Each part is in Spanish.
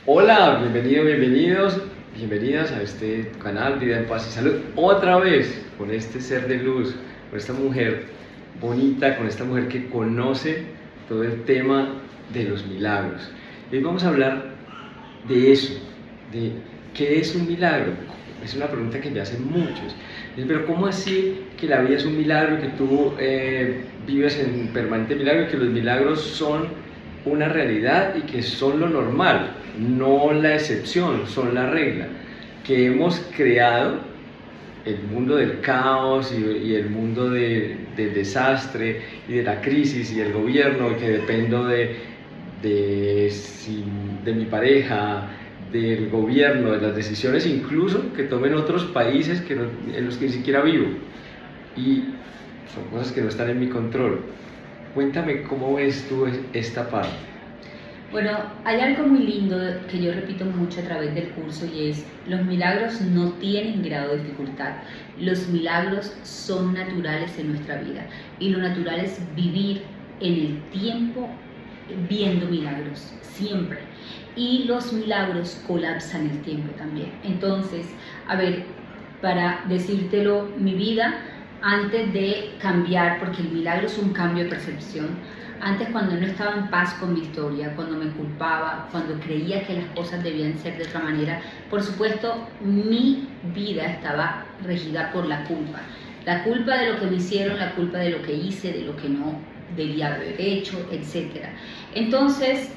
Hola, bienvenidas a este canal Vida en Paz y Salud. Otra vez con este ser de luz, con esta mujer bonita, con esta mujer que conoce todo el tema de los milagros. Y hoy vamos a hablar de eso, de qué es un milagro. Es una pregunta que me hacen muchos. Pero ¿cómo así que la vida es un milagro, que tú vives en permanente milagro, y que los milagros son una realidad y que son lo normal, no la excepción, son la regla? Que hemos creado el mundo del caos y el mundo del desastre y de la crisis y el gobierno, y que dependo de mi pareja, del gobierno, de las decisiones incluso que tomen otros países en los que ni siquiera vivo, y son cosas que no están en mi control. Cuéntame cómo ves tú esta parte. Bueno, hay algo muy lindo que yo repito mucho a través del curso, y es: los milagros no tienen grado de dificultad. Los milagros son naturales en nuestra vida, y lo natural es vivir en el tiempo viendo milagros, siempre. Y los milagros colapsan el tiempo también. Entonces, a ver, para decírtelo, mi vida antes de cambiar, porque el milagro es un cambio de percepción. Antes, cuando no estaba en paz con mi historia, cuando me culpaba, cuando creía que las cosas debían ser de otra manera, por supuesto, mi vida estaba regida por la culpa. La culpa de lo que me hicieron, la culpa de lo que hice, de lo que no debía haber hecho, etc. Entonces,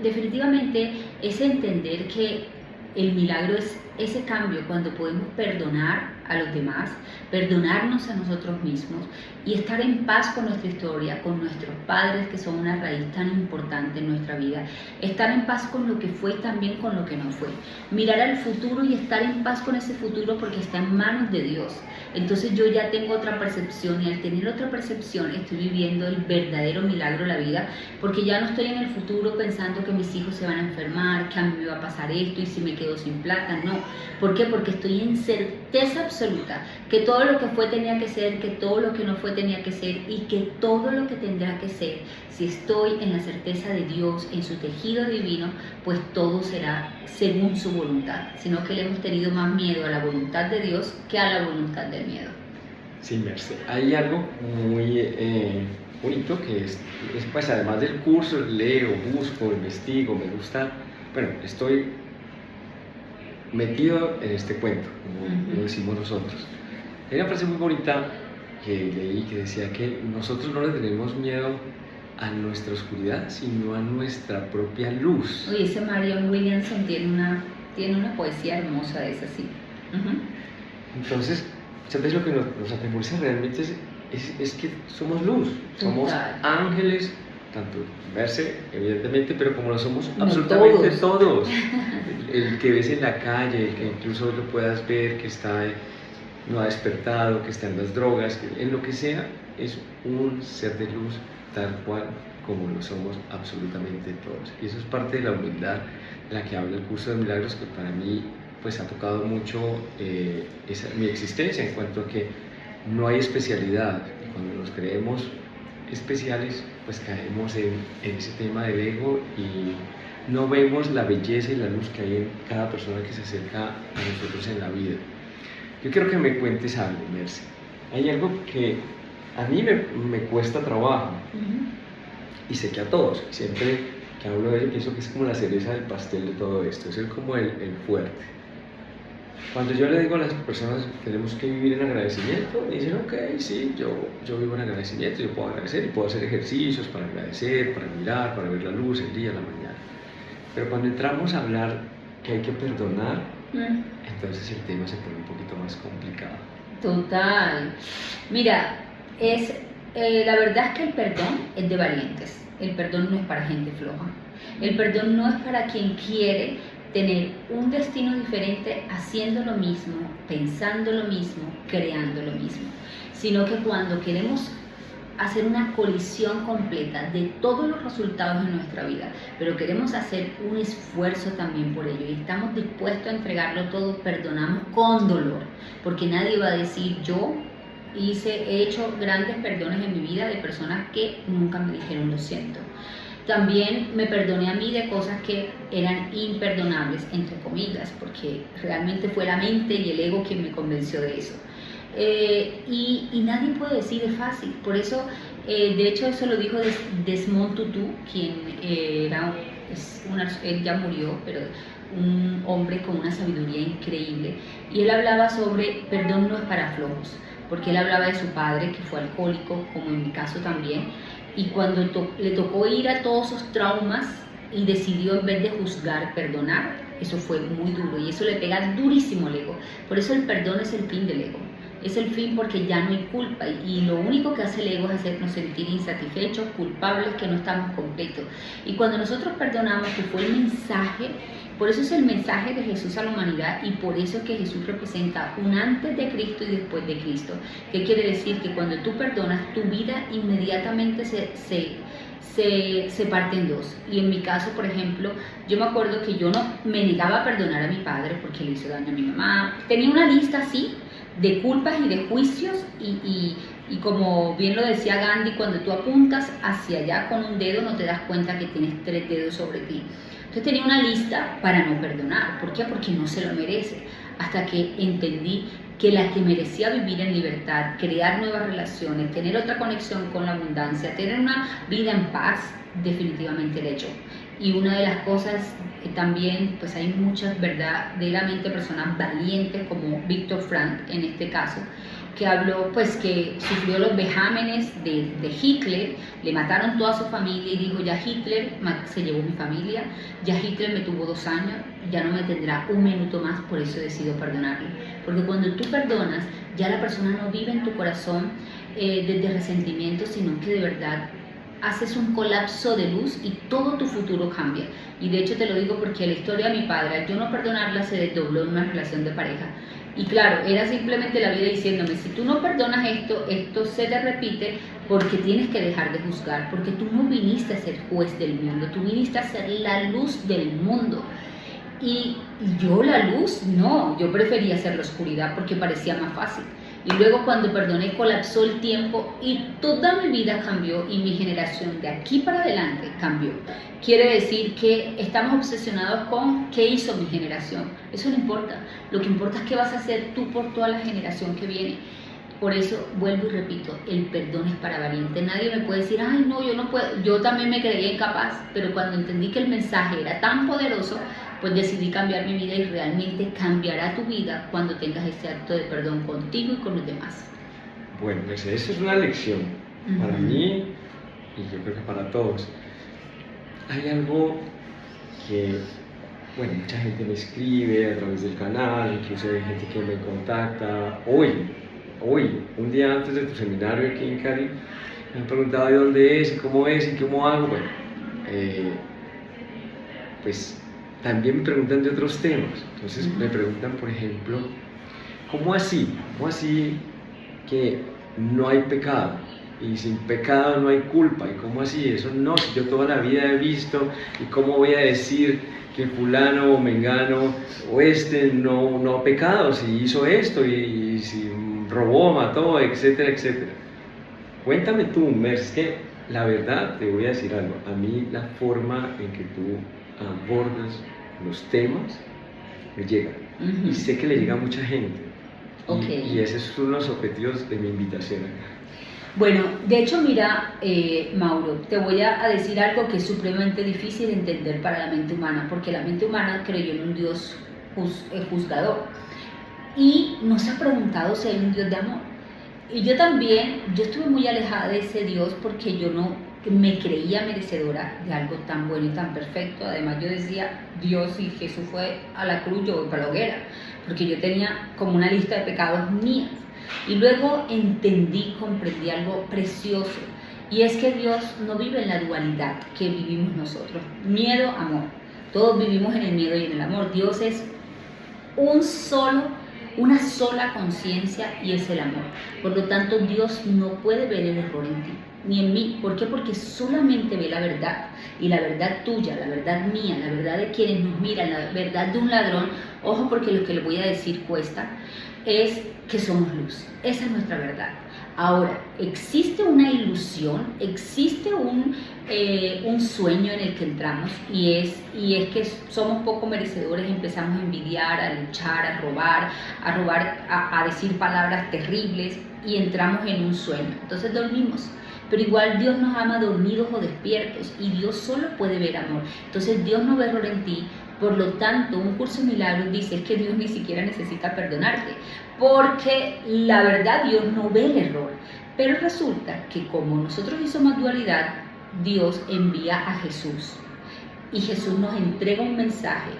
definitivamente es entender que el milagro es ese cambio cuando podemos perdonar a los demás, perdonarnos a nosotros mismos y estar en paz con nuestra historia, con nuestros padres, que son una raíz tan importante en nuestra vida, estar en paz con lo que fue y también con lo que no fue, mirar al futuro y estar en paz con ese futuro porque está en manos de Dios. Entonces yo ya tengo otra percepción, y al tener otra percepción estoy viviendo el verdadero milagro de la vida, porque ya no estoy en el futuro pensando que mis hijos se van a enfermar, que a mí me va a pasar esto y si me quedo sin plata. No. ¿Por qué? Porque estoy en certeza absoluta que todo lo que fue tenía que ser, que todo lo que no fue tenía que ser, y que todo lo que tendrá que ser, si estoy en la certeza de Dios, en su tejido divino, pues todo será según su voluntad. Sino que le hemos tenido más miedo a la voluntad de Dios que a la voluntad del miedo. Sí, Merce, hay algo muy bonito que es pues, además del curso, leo, busco, investigo, me gusta, bueno, estoy metido en este cuento, como lo decimos nosotros. Hay una frase muy bonita que leí que decía que nosotros no le tenemos miedo a nuestra oscuridad, sino a nuestra propia luz. Oye, ese Marion Williamson tiene una poesía hermosa de esa, sí. Entonces, muchas veces lo que nos atemoriza realmente es que somos luz, somos ángeles, tanto verse, evidentemente, pero como lo somos no absolutamente todos. El que ves en la calle, el que incluso lo puedas ver, que no ha despertado, que está en las drogas, en lo que sea, es un ser de luz tal cual como lo somos absolutamente todos. Y eso es parte de la humildad de la que habla el curso de milagros, que para mí pues ha tocado mucho mi existencia, en cuanto a que no hay especialidad. Cuando nos creemos especiales, pues caemos en ese tema del ego y no vemos la belleza y la luz que hay en cada persona que se acerca a nosotros en la vida. Yo quiero que me cuentes algo, Merce. Hay algo que a mí me cuesta trabajo, y sé que a todos. Siempre que hablo de ello pienso que es como la cereza del pastel de todo esto, es como el fuerte. Cuando yo le digo a las personas que tenemos que vivir en agradecimiento, me dicen, ok, sí, yo vivo en agradecimiento, yo puedo agradecer y puedo hacer ejercicios para agradecer, para mirar, para ver la luz, el día, la mañana. Pero cuando entramos a hablar que hay que perdonar, entonces el tema se pone un poquito más complicado. Total. Mira, la verdad es que el perdón es de valientes. El perdón no es para gente floja. El perdón no es para quien quiere tener un destino diferente haciendo lo mismo, pensando lo mismo, creando lo mismo. Sino que cuando queremos hacer una colisión completa de todos los resultados de nuestra vida, pero queremos hacer un esfuerzo también por ello y estamos dispuestos a entregarlo todo, perdonamos con dolor, porque nadie va a decir yo he hecho grandes perdones en mi vida de personas que nunca me dijeron lo siento. También me perdoné a mí de cosas que eran imperdonables, entre comillas, porque realmente fue la mente y el ego quien me convenció de eso. Y nadie puede decir es fácil, por eso, de hecho eso lo dijo Desmond Tutu, quien él ya murió, pero un hombre con una sabiduría increíble, y él hablaba sobre perdón no es para flojos, porque él hablaba de su padre que fue alcohólico, como en mi caso también, y cuando le tocó ir a todos esos traumas y decidió en vez de juzgar, perdonar, eso fue muy duro y eso le pega durísimo al ego. Por eso el perdón es el fin del ego. Es el fin porque ya no hay culpa y lo único que hace el ego es hacernos sentir insatisfechos, culpables, que no estamos completos. Y cuando nosotros perdonamos, que fue el mensaje, por eso es el mensaje de Jesús a la humanidad y por eso es que Jesús representa un antes de Cristo y después de Cristo. ¿Qué quiere decir? Que cuando tú perdonas, tu vida inmediatamente se parte en dos. Y en mi caso, por ejemplo, yo me acuerdo que yo no me negaba a perdonar a mi padre porque le hizo daño a mi mamá. Tenía una lista así de culpas y de juicios y como bien lo decía Gandhi, cuando tú apuntas hacia allá con un dedo no te das cuenta que tienes 3 dedos sobre ti. Entonces tenía una lista para no perdonar. ¿Por qué? Porque no se lo merece. Hasta que entendí que la que merecía vivir en libertad, crear nuevas relaciones, tener otra conexión con la abundancia, tener una vida en paz, definitivamente era yo. Y una de las cosas también, pues hay muchas verdaderamente personas valientes como Víctor Frank en este caso, que habló, pues que sufrió los vejámenes de Hitler, le mataron toda su familia y dijo, ya Hitler se llevó mi familia, ya Hitler me tuvo 2 años, ya no me tendrá un minuto más, por eso decido perdonarlo. Porque cuando tú perdonas, ya la persona no vive en tu corazón desde resentimiento, sino que de verdad haces un colapso de luz y todo tu futuro cambia. Y de hecho te lo digo porque la historia de mi padre, al yo no perdonarla, se desdobló en una relación de pareja. Y claro, era simplemente la vida diciéndome, si tú no perdonas esto, esto se te repite porque tienes que dejar de juzgar, porque tú no viniste a ser juez del mundo, tú viniste a ser la luz del mundo. Y yo la luz, no, yo prefería hacer la oscuridad porque parecía más fácil. Y luego cuando perdoné colapsó el tiempo y toda mi vida cambió y mi generación de aquí para adelante cambió. Quiere decir que estamos obsesionados con qué hizo mi generación. Eso no importa. Lo que importa es qué vas a hacer tú por toda la generación que viene. Por eso vuelvo y repito, el perdón es para valientes. Nadie me puede decir, ay no, yo no puedo. Yo también me creía incapaz, pero cuando entendí que el mensaje era tan poderoso, pues decidí cambiar mi vida y realmente cambiará tu vida cuando tengas este acto de perdón contigo y con los demás. Bueno, pues esa es una lección para mí y yo creo que para todos. Hay algo que, bueno, mucha gente me escribe a través del canal, incluso hay gente que me contacta. Hoy, un día antes de tu seminario aquí en Cali, me han preguntado de dónde es y cómo hago. Bueno, pues también me preguntan de otros temas. Entonces me preguntan, por ejemplo, ¿cómo así que no hay pecado? Y sin pecado no hay culpa. ¿Y cómo así? Eso no, si yo toda la vida he visto, ¿y cómo voy a decir que fulano o mengano o no ha pecado si hizo esto y si robó, mató, etcétera, etcétera? Cuéntame tú, Merce, es que la verdad, te voy a decir algo, a mí la forma en que tú abordas los temas me llega y sé que le llega a mucha gente y ese es uno de los objetivos de mi invitación acá. Bueno, de hecho mira, Mauro, te voy a decir algo que es supremamente difícil de entender para la mente humana, porque la mente humana creyó en un Dios juzgador y no se ha preguntado si hay un Dios de amor. Y yo estuve muy alejada de ese Dios porque yo no me creía merecedora de algo tan bueno y tan perfecto. Además yo decía, Dios, si Jesús fue a la cruz, yo voy para la hoguera, porque yo tenía como una lista de pecados mías. Y luego comprendí algo precioso, y es que Dios no vive en la dualidad que vivimos nosotros, miedo, amor. Todos vivimos en el miedo y en el amor. Dios es una sola conciencia y es el amor. Por lo tanto, Dios no puede ver el error en ti ni en mí. ¿Por qué? Porque solamente ve la verdad, y la verdad tuya, la verdad mía, la verdad de quienes nos miran, la verdad de un ladrón. Ojo, porque lo que les voy a decir cuesta, es que somos luz. Esa es nuestra verdad. Ahora, existe una ilusión, existe un sueño en el que entramos y es que somos poco merecedores, empezamos a envidiar, a luchar, a robar, a decir palabras terribles y entramos en un sueño. Entonces dormimos. Pero igual Dios nos ama dormidos o despiertos y Dios solo puede ver amor. Entonces Dios no ve error en ti. Por lo tanto, un curso de milagros dice es que Dios ni siquiera necesita perdonarte, porque la verdad Dios no ve el error. Pero resulta que como nosotros sí somos dualidad, Dios envía a Jesús y Jesús nos entrega un mensaje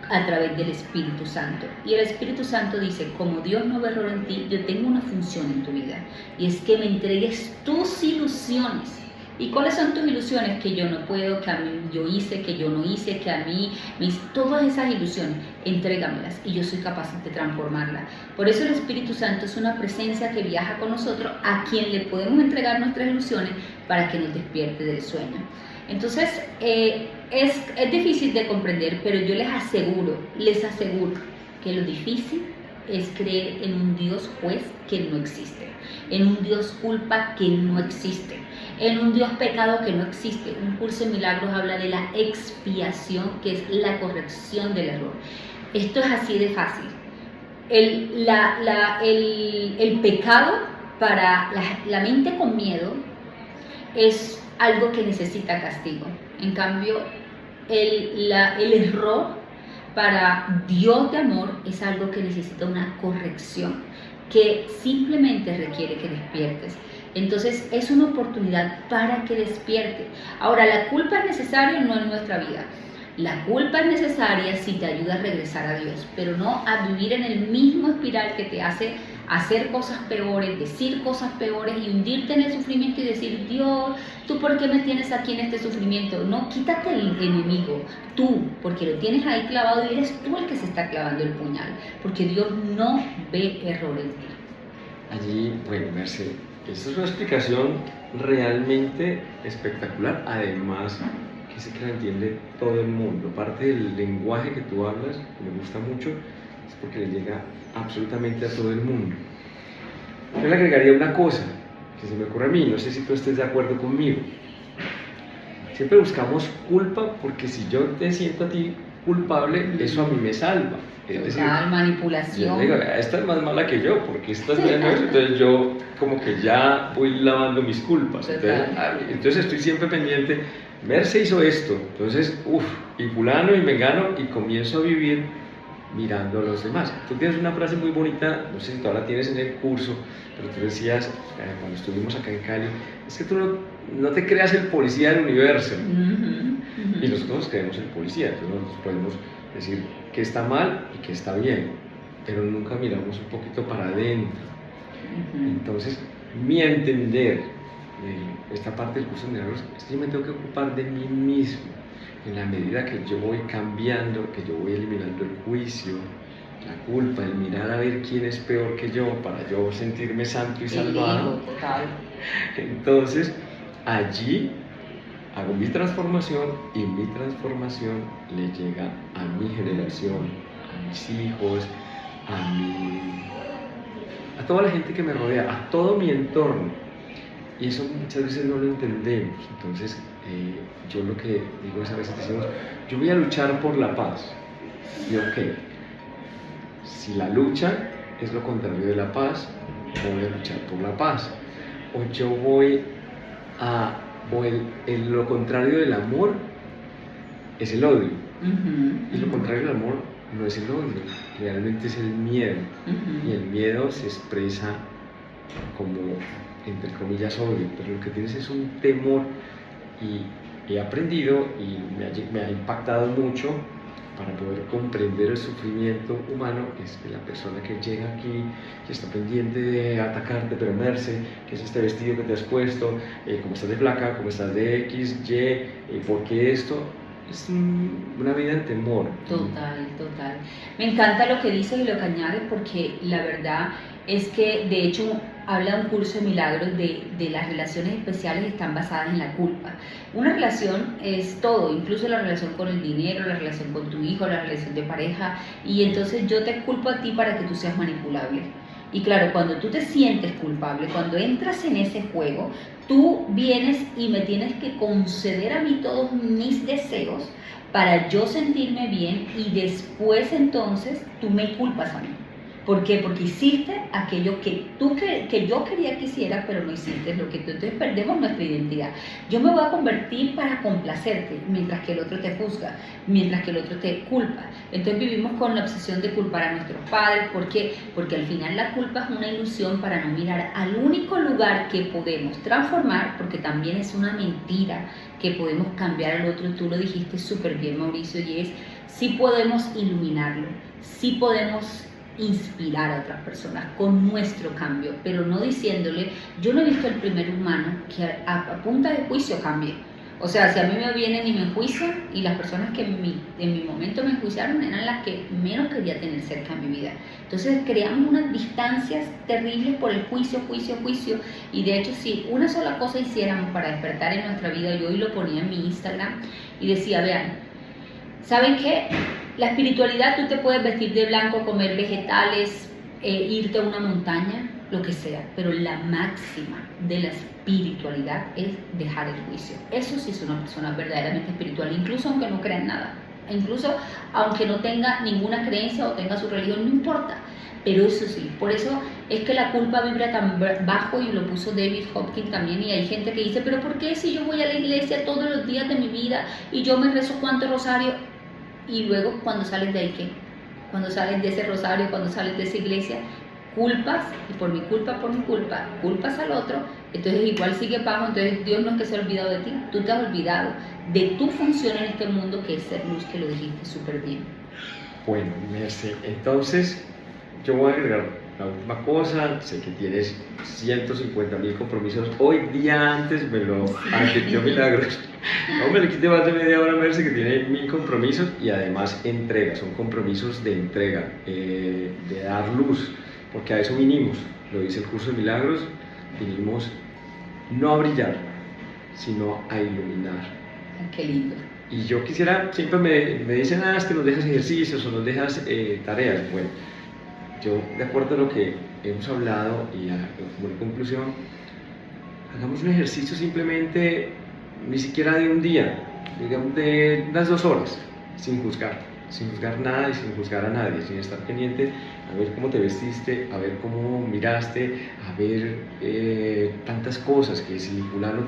a través del Espíritu Santo. Y el Espíritu Santo dice, como Dios no ve error en ti, yo tengo una función en tu vida y es que me entregues tus ilusiones. ¿Y cuáles son tus ilusiones? Que yo no puedo, que a mí yo hice, que yo no hice, que a mí, todas esas ilusiones, entrégamelas y yo soy capaz de transformarlas. Por eso el Espíritu Santo es una presencia que viaja con nosotros, a quien le podemos entregar nuestras ilusiones para que nos despierte del sueño. Entonces, es difícil de comprender, pero yo les aseguro que lo difícil es creer en un Dios juez que no existe, en un Dios culpa que no existe, en un Dios pecado que no existe. Un curso de milagros habla de la expiación, que es la corrección del error. Esto es así de fácil. El pecado para la mente con miedo es algo que necesita castigo. En cambio, el error para Dios de amor es algo que necesita una corrección, que simplemente requiere que despiertes. Entonces es una oportunidad para que despierte. Ahora, la culpa es necesaria no en nuestra vida. La culpa es necesaria si te ayuda a regresar a Dios, pero no a vivir en el mismo espiral que te hace hacer cosas peores, decir cosas peores y hundirte en el sufrimiento y decir, Dios, ¿tú por qué me tienes aquí en este sufrimiento? No, quítate el enemigo, tú, porque lo tienes ahí clavado y eres tú el que se está clavando el puñal, porque Dios no ve error en ti. Allí, bueno, Merced, esta es una explicación realmente espectacular, además que sé que la entiende todo el mundo. Parte del lenguaje que tú hablas, me gusta mucho, es porque le llega absolutamente a todo el mundo. Yo le agregaría una cosa que se me ocurre a mí, no sé si tú estés de acuerdo conmigo. Siempre buscamos culpa porque si yo te siento a ti culpable, eso a mí me salva. Es decir, manipulación. Yo digo, esta es más mala que yo, porque esta es menos, entonces yo como que ya voy lavando mis culpas. Entonces estoy siempre pendiente, Merce hizo esto, entonces, y fulano y mengano, y comienzo a vivir mirando a los demás. Tú tienes una frase muy bonita, no sé si todavía la tienes en el curso, pero tú decías, cuando estuvimos acá en Cali, es que tú no te creas el policía del universo. Y nosotros nos creemos el policía, entonces nosotros podemos decir que está mal y que está bien, pero nunca miramos un poquito para adentro. Entonces, mi entender de esta parte del curso de milagros es que yo me tengo que ocupar de mí mismo. En la medida que yo voy cambiando, que yo voy eliminando el juicio, la culpa, el mirar a ver quién es peor que yo para yo sentirme santo y salvado, entonces allí hago mi transformación y mi transformación le llega a mi generación, a mis hijos, a toda la gente que me rodea, a todo mi entorno. Y eso muchas veces no lo entendemos. Entonces, yo lo que digo es a veces decimos, yo voy a luchar por la paz. Y ok, si la lucha es lo contrario de la paz, voy a luchar por la paz. O yo voy a, lo contrario del amor es el odio. Y lo contrario del amor no es el odio, realmente es el miedo. Y el miedo se expresa como, entre comillas, odio, pero lo que tienes es un temor. Y he aprendido y me ha impactado mucho para poder comprender el sufrimiento humano, es que la persona que llega aquí, que está pendiente de atacarte, pero Merce, que es este vestido que te has puesto, cómo estás de flaca, cómo estás de X, Y, ¿por qué esto? Es una vida en temor. Total. Me encanta lo que dices y lo que añades, porque la verdad es que de hecho habla un curso de milagros de las relaciones especiales están basadas en la culpa. Una relación es todo, incluso la relación con el dinero, la relación con tu hijo, la relación de pareja, y entonces yo te culpo a ti para que tú seas manipulable. Y claro, cuando tú te sientes culpable, cuando entras en ese juego, tú vienes y me tienes que conceder a mí todos mis deseos para yo sentirme bien y después entonces tú me culpas a mí. ¿Por qué? Porque hiciste aquello que yo quería que hicieras, pero no hiciste lo que tú. Entonces perdemos nuestra identidad. Yo me voy a convertir para complacerte, mientras que el otro te juzga, mientras que el otro te culpa. Entonces vivimos con la obsesión de culpar a nuestros padres. ¿Por qué? Porque al final la culpa es una ilusión para no mirar al único lugar que podemos transformar, porque también es una mentira que podemos cambiar al otro. Tú lo dijiste súper bien, Mauricio, y es, sí podemos iluminarlo, sí podemos inspirar a otras personas con nuestro cambio, pero no diciéndole, yo no he visto el primer humano que a punta de juicio cambie. O sea, si a mí me vienen y me enjuician, y las personas que en mi momento me enjuiciaron eran las que menos quería tener cerca en mi vida. Entonces creamos unas distancias terribles por el juicio, y de hecho si una sola cosa hiciéramos para despertar en nuestra vida, yo hoy lo ponía en mi Instagram y decía, vean, ¿saben qué? La espiritualidad, tú te puedes vestir de blanco, comer vegetales, irte a una montaña, lo que sea, pero la máxima de la espiritualidad es dejar el juicio. Eso sí es una persona verdaderamente espiritual, incluso aunque no crea en nada, incluso aunque no tenga ninguna creencia o tenga su religión, no importa. Pero eso sí, por eso es que la culpa vibra tan bajo, y lo puso David Hopkins también, y hay gente que dice, pero ¿por qué si yo voy a la iglesia todos los días de mi vida y yo me rezo cuántos rosarios? Y luego cuando sales de ahí, ¿qué? Cuando sales de ese rosario, cuando sales de esa iglesia, culpas, y por mi culpa, culpas al otro, entonces igual sigue bajo. Entonces Dios no es que se ha olvidado de ti, tú te has olvidado de tu función en este mundo, que es ser luz, que lo dijiste súper bien. Bueno, Merce, entonces yo voy a agregar la última cosa. Sé que tienes 150.000 compromisos. Hoy día antes me lo advirtió Milagros. No me le quite más de media hora, Merce, que tiene 1000 compromisos, y además entrega, son compromisos de entrega, de dar luz, porque a eso vinimos, lo dice el curso de Milagros, vinimos no a brillar, sino a iluminar. Qué lindo. Y yo quisiera, siempre me dicen, es que nos dejas ejercicios o nos dejas tareas. Bueno, yo, de acuerdo a lo que hemos hablado y como conclusión, hagamos un ejercicio simplemente, ni siquiera de un día, digamos de unas 2 horas, sin juzgar nada y sin juzgar a nadie, sin estar pendiente a ver cómo te vestiste, a ver cómo miraste, a ver tantas cosas, que si fulano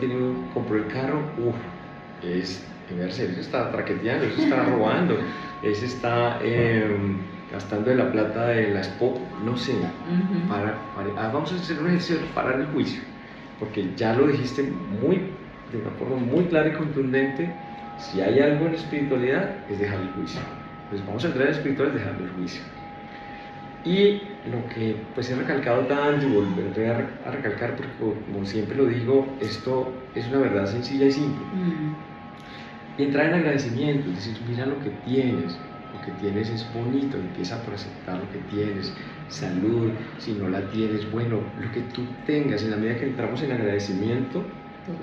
compró el carro, ese está traqueteando, ese está robando, ese está gastando de la plata de la esposa, no sé. Vamos a hacer un ejercicio de parar el juicio, porque ya lo dijiste de una forma muy clara y contundente. Si hay algo en la espiritualidad, es dejar el juicio. Entonces vamos a entrar en la espiritualidad dejando el juicio. Y lo que pues he recalcado tanto, y volveré a recalcar, porque como siempre lo digo, esto es una verdad sencilla y simple. Y entrar en agradecimiento, es decir, mira lo que tienes es bonito, empieza por aceptar lo que tienes, salud, si no la tienes, bueno, lo que tú tengas. En la medida que entramos en agradecimiento,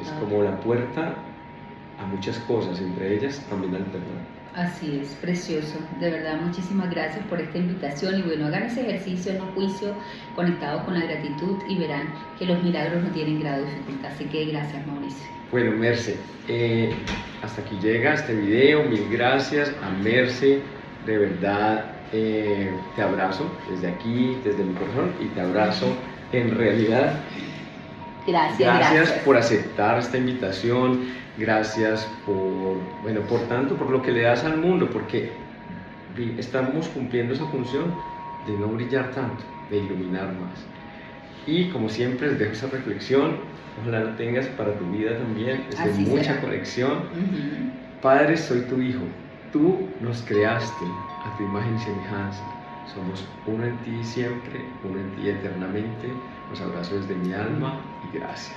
es como la puerta a muchas cosas, entre ellas también al perdón. Así es, precioso, de verdad, muchísimas gracias por esta invitación. Y bueno, hagan ese ejercicio, no juicio, conectado con la gratitud, y verán que los milagros no tienen grado de dificultad. Así que gracias, Mauricio. Bueno, Merce, hasta aquí llega este video. Mil gracias a Merce, de verdad. Te abrazo desde aquí, desde mi corazón, y te abrazo en realidad. Gracias por aceptar esta invitación, gracias por lo que le das al mundo, porque estamos cumpliendo esa función de no brillar tanto, de iluminar más. Y como siempre les dejo esa reflexión, ojalá la tengas para tu vida también, es de mucha conexión. Padre, soy tu hijo, tú nos creaste a tu imagen y semejanza. Somos uno en ti siempre, uno en ti eternamente. Los abrazo desde mi alma y gracias.